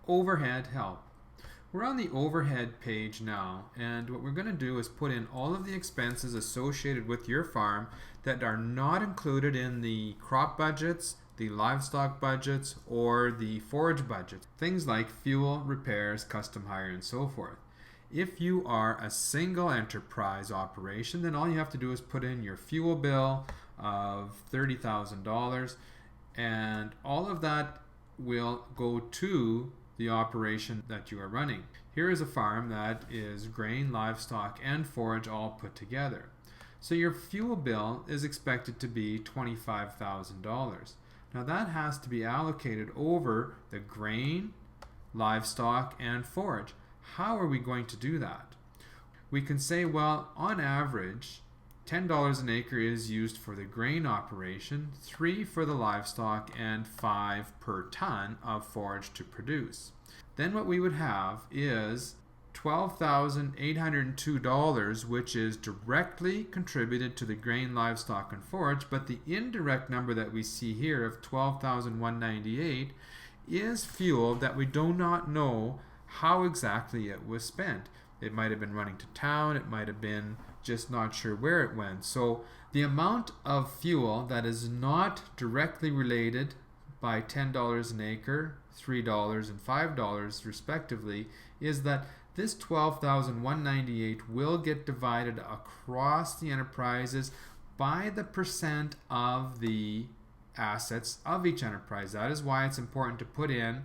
Overhead help. We're on the overhead page now, and what we're going to do is put in all of the expenses associated with your farm that are not included in the crop budgets, the livestock budgets, or the forage budgets. Things like fuel, repairs, custom hire, and so forth. If you are a single enterprise operation, then all you have to do is put in your fuel bill of $30,000, and all of that will go to the operation that you are running. Here is a farm that is grain, livestock, and forage all put together. So your fuel bill is expected to be $25,000. Now that has to be allocated over the grain, livestock, and forage. How are we going to do that? We can say, well, on average, $10 an acre is used for the grain operation, $3 for the livestock, and $5 per ton of forage to produce. Then what we would have is $12,802, which is directly contributed to the grain, livestock, and forage, but the indirect number that we see here of $12,198 is fuel that we do not know how exactly it was spent. It might have been running to town, it might have been just not sure where it went. So the amount of fuel that is not directly related by $10 an acre, $3, and $5 respectively is that this $12,198 will get divided across the enterprises by the percent of the assets of each enterprise. That is why it's important to put in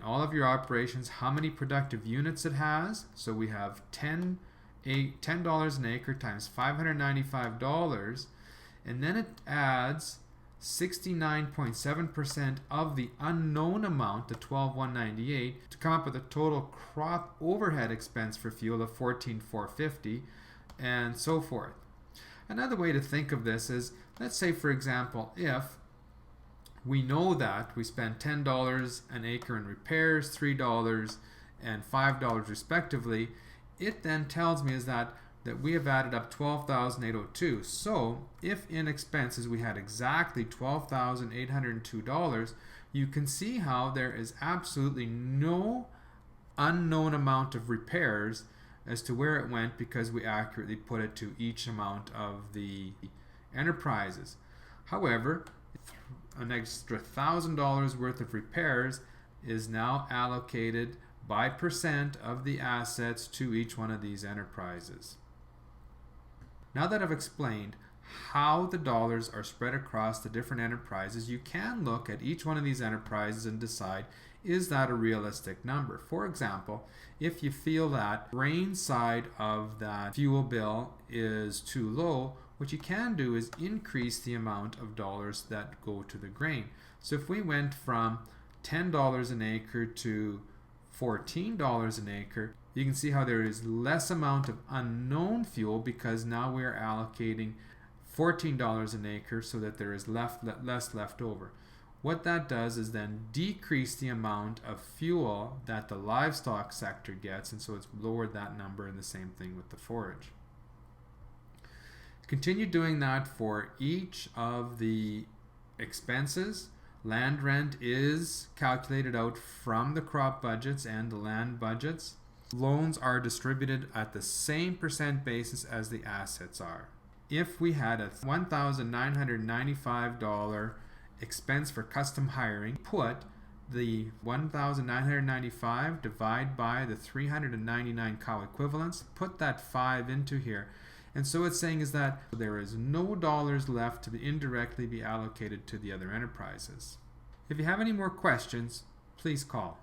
all of your operations how many productive units it has. So we have $10 an acre times $595, and then it adds 69.7% of the unknown amount, the $12,198, to come up with a total crop overhead expense for fuel of $14,450, and so forth. Another way to think of this is, let's say for example, if we know that we spend $10 an acre in repairs, $3 and $5 respectively, it then tells me is that we have added up $12,802. So if in expenses we had exactly $12,802, you can see how there is absolutely no unknown amount of repairs as to where it went, because we accurately put it to each amount of the enterprises. However, an extra $1,000 worth of repairs is now allocated by percent of the assets to each one of these enterprises. Now that I've explained how the dollars are spread across the different enterprises, you can look at each one of these enterprises and decide, is that a realistic number? For example, if you feel that grain side of that fuel bill is too low, what you can do is increase the amount of dollars that go to the grain. So if we went from $10 an acre to $14 an acre, you can see how there is less amount of unknown fuel, because now we're allocating $14 an acre so that there is less left over. What that does is then decrease the amount of fuel that the livestock sector gets, and so it's lowered that number, and the same thing with the forage. Continue doing that for each of the expenses. Land rent is calculated out from the crop budgets and the land budgets. Loans are distributed at the same percent basis as the assets are. If we had a $1,995 expense for custom hiring, put the $1,995 divide by the 399 cow equivalents, put that 5 into here. And so it's saying is that there is no dollars left to indirectly be allocated to the other enterprises. If you have any more questions, please call.